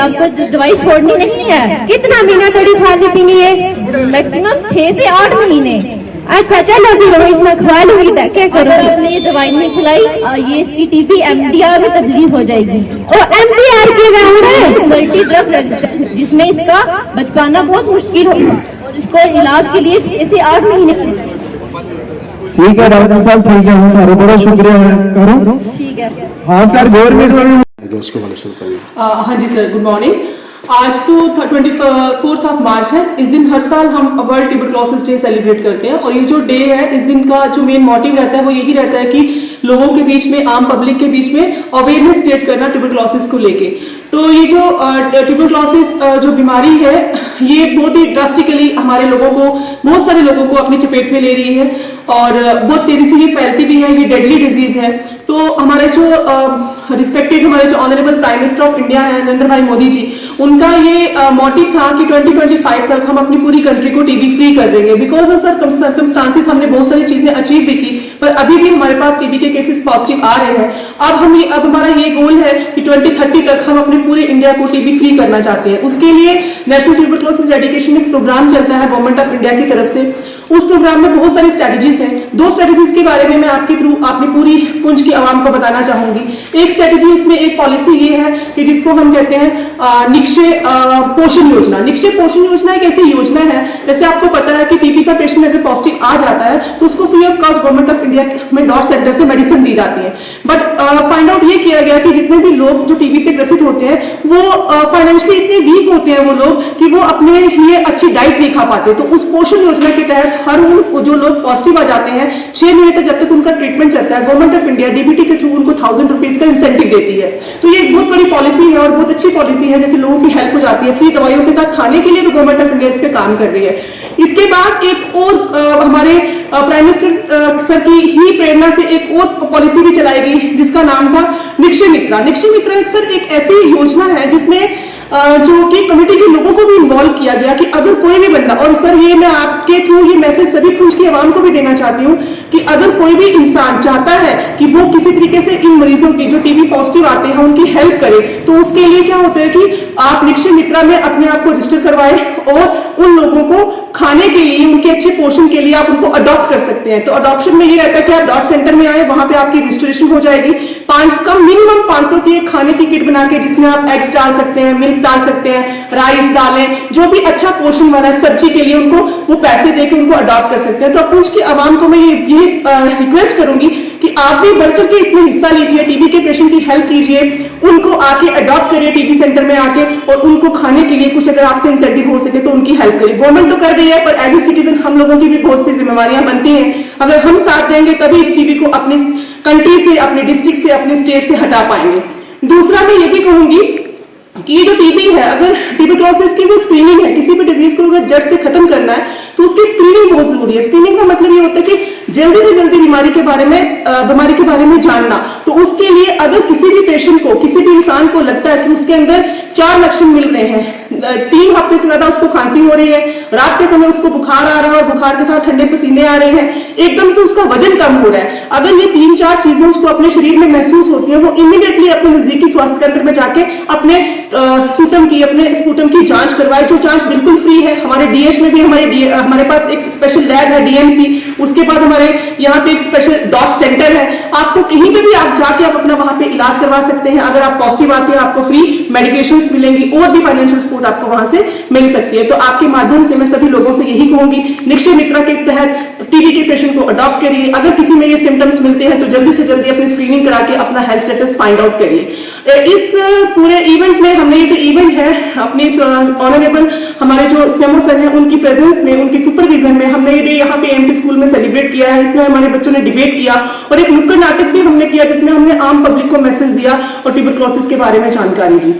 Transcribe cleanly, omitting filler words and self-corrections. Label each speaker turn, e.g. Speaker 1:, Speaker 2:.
Speaker 1: आपको दवाई छोड़नी नहीं है।
Speaker 2: कितना महीना थोड़ी खानी पीनी है?
Speaker 1: मैक्सिमम 6 से 8 महीने।
Speaker 2: अच्छा चलो फिर इसमें खवा लूंगी, क्या करो?
Speaker 1: अगर आपने ये दवाई नहीं खिलाई ये इसकी टीबी MDR में तब्दील हो जाएगी।
Speaker 2: ओ MDR की है
Speaker 1: मल्टी ड्रग रेजिस्टेंस, जिसमें इसका बच पाना बहुत मुश्किल होगा और इसको इलाज के लिए 6 से 8 महीने लगते हैं।
Speaker 3: ठीक है डॉक्टर साहब, ठीक है, थारो बड़ा शुक्रिया करो।
Speaker 1: ठीक है,
Speaker 3: खासकर गवर्नमेंट
Speaker 4: हाँ जी सर, गुड मॉर्निंग। आज तो 24 ऑफ मार्च है। इस दिन हर साल हम वर्ल्ड ट्यूबरक्लोसिस डे सेलिब्रेट करते हैं और ये जो डे है, इस दिन का जो मेन मोटिव रहता है वो यही रहता है कि लोगों के बीच में, आम पब्लिक के बीच में अवेयरनेस क्रिएट करना ट्यूबरक्लोसिस को लेके। तो ये जो ट्यूबरक्लोसिस जो बीमारी है, ये बहुत ही ड्रास्टिकली हमारे लोगों को, बहुत सारे लोगों को अपनी चपेट में ले रही है और बहुत तेजी से ये फैलती भी है। ये डेडली डिजीज है। तो हमारे जो रिस्पेक्टेड हमारे जो honourable prime minister of India है नरेंद्र भाई मोदी जी, उनका ये मोटिव था कि 2025 तक हम अपनी पूरी कंट्री को टीबी फ्री कर देंगे। बिकॉज ऑफ सर्कमस्टांसेस हमने बहुत सारी चीजें अचीव भी की, पर अभी भी हमारे पास टीबी के केसेस पॉजिटिव आ रहे हैं। अब हमारा ये गोल है कि 2030 तक हम अपने पूरे इंडिया को टीबी फ्री करना चाहते हैं। उसके लिए नेशनल ट्यूबरक्लोसिस एरेडिकेशन एक प्रोग्राम चलता है गवर्नमेंट ऑफ इंडिया की तरफ से। उस प्रोग्राम में बहुत सारी स्ट्रेटजीज हैं। 2 स्ट्रेटजीज के बारे में मैं आपके थ्रू अपनी पूरी पुंछ की आवाम को बताना चाहूंगी। एक स्ट्रेटजी, उसमें एक पॉलिसी ये है कि जिसको हम कहते हैं निक्षय पोषण योजना। निक्षय पोषण योजना एक ऐसी योजना है, जैसे आपको पता है कि टीबी का पेशेंट अगर पॉजिटिव आ जाता है तो उसको free of cost government of India में डॉट सेंटर से मेडिसिन दी जाती है। बट फाइंड आउट ये किया गया कि जितने भी लोग जो टीबी से ग्रसित होते हैं वो फाइनेंशियली इतने वीक होते हैं वो लोग कि वो अपने लिए अच्छी डाइट नहीं खा पाते। तो उस पोषण योजना के तहत हर जो लोग पॉजिटिव आ जाते हैं 6 महीने तक जब तक उनका ट्रीटमेंट चलता है, गवर्नमेंट ऑफ इंडिया डीबीटी के थ्रू उनको 1000 रुपीज का इंसेंटिव देती है। तो ये एक बहुत बड़ी पॉलिसी है और बहुत अच्छी पॉलिसी है, जैसे लोगों की हेल्प हो जाती है। फ्री दवाइयों के साथ खाने के लिए भी गवर्नमेंट ऑफ इंडिया इस पे काम कर रही है। इसके बाद एक और हमारे प्राइम मिनिस्टर सर की ही प्रेरणा से एक और पॉलिसी भी चलाई गई जिसका नाम था निक्षय मित्रा। निक्षय मित्रा सर एक ऐसी योजना है जिसमें जो कि कमेटी के लोगों को भी इन्वॉल्व किया गया कि अगर कोई भी बंदा, और सर ये मैं आपके थ्रू ये मैसेज सभी पुंछ की आवाम को भी देना चाहती हूँ कि अगर कोई भी इंसान चाहता है कि वो किसी तरीके से इन मरीजों की जो टीबी पॉजिटिव आते हैं उनकी हेल्प करे, तो उसके लिए क्या होता है कि आप निक्षय मित्रा में अपने आप को रजिस्टर करवाएं और उन लोगों को खाने के लिए, उनके अच्छे पोषण के लिए आप उनको अडॉप्ट कर सकते हैं। तो अडॉप्शन में ये रहता है कि आप डॉट सेंटर में आए, वहां पे आपकी रजिस्ट्रेशन हो जाएगी। मिनिमम 500 की एक खाने की किट बना के जिसमें आप एग्स डाल सकते हैं, मिल्क डाल सकते हैं, राइस दालें, जो भी अच्छा पोषण वाला सब्जी के लिए उनको वो पैसे देके उनको अडॉप्ट कर सकते हैं। तो पुंछ की आवाम को मैं ये रिक्वेस्ट करूंगी कि आप भी बढ़ चढ़ के इसमें हिस्सा लीजिए, टीबी के पेशेंट की हेल्प कीजिए, उनको आके अडॉप्ट करिए टीबी सेंटर में आके, और उनको खाने के लिए कुछ अगर आपसे इंसेंटिव हो सके तो उनकी हेल्प करिए। गवर्नमेंट तो कर रही है, पर एज ए सिटीजन हम लोगों की भी बहुत सी जिम्मेवारियां बनती हैं। अगर हम साथ देंगे तभी इस टीबी को अपनी कंट्री से, अपने डिस्ट्रिक्ट से, अपने स्टेट से हटा पाएंगे। दूसरा मैं ये भी कहूंगी कि ये जो टीबी है, अगर ट्यूबरक्लोसिस की जो स्क्रीनिंग है, किसी भी डिजीज को अगर जड़ से खत्म करना है तो उसकी स्क्रीनिंग बहुत जरूरी है। स्क्रीनिंग का मतलब ये होता है कि जल्दी से जल्दी बीमारी के बारे में जानना। तो उसके लिए अगर किसी भी पेशेंट को, किसी भी इंसान को लगता है कि उसके अंदर 4 लक्षण मिल रहे हैं, 3 हफ्ते से ज्यादा उसको खांसी हो रही है, रात के समय उसको बुखार आ रहा है और बुखार के साथ ठंडे पसीने आ रहे हैं, एकदम से उसका वजन कम हो रहा है, अगर ये 3-4 चीजें उसको अपने शरीर में महसूस होती है, वो इमीडिएटली अपने नजदीकी स्वास्थ्य केंद्र में जाके अपने स्पूटम की जांच करवाए, जो जांच बिल्कुल फ्री है। हमारे डीएच में भी हमारे पास एक स्पेशल लैब है डीएमसी, उसके बाद हमारे यहाँ पे एक स्पेशल डॉट सेंटर है। आपको कहीं पे भी आप जाके आप अपना वहां पे इलाज करवा सकते हैं। अगर आप पॉजिटिव आते हैं आपको फ्री मेडिकेशंस मिलेंगी और भी फाइनेंशियल सपोर्ट आपको वहां से मिल सकती है। तो आपके माध्यम से मैं सभी लोगों से यही कहूंगी, निक्षय मित्रा के तहत टीबी के पेशेंट को अडॉप्ट करिए। अगर किसी में ये सिम्टम्स मिलते हैं तो जल्दी से जल्दी अपनी स्क्रीनिंग करा के अपना हेल्थ स्टेटस फाइंड आउट करिए। इस पूरे इवेंट में हमने ये जो इवेंट है अपने ऑनरेबल हमारे जो सीएमओ सर हैं उनकी प्रेजेंस में, उनकी सुपरविजन में हमने ये यहाँ पे एमटी स्कूल में सेलिब्रेट किया है। इसमें हमारे बच्चों ने डिबेट किया और एक नुक्कड़ नाटक भी हमने किया जिसमें हमने आम पब्लिक को मैसेज दिया और ट्यूबरक्लोसिस के बारे में जानकारी दी।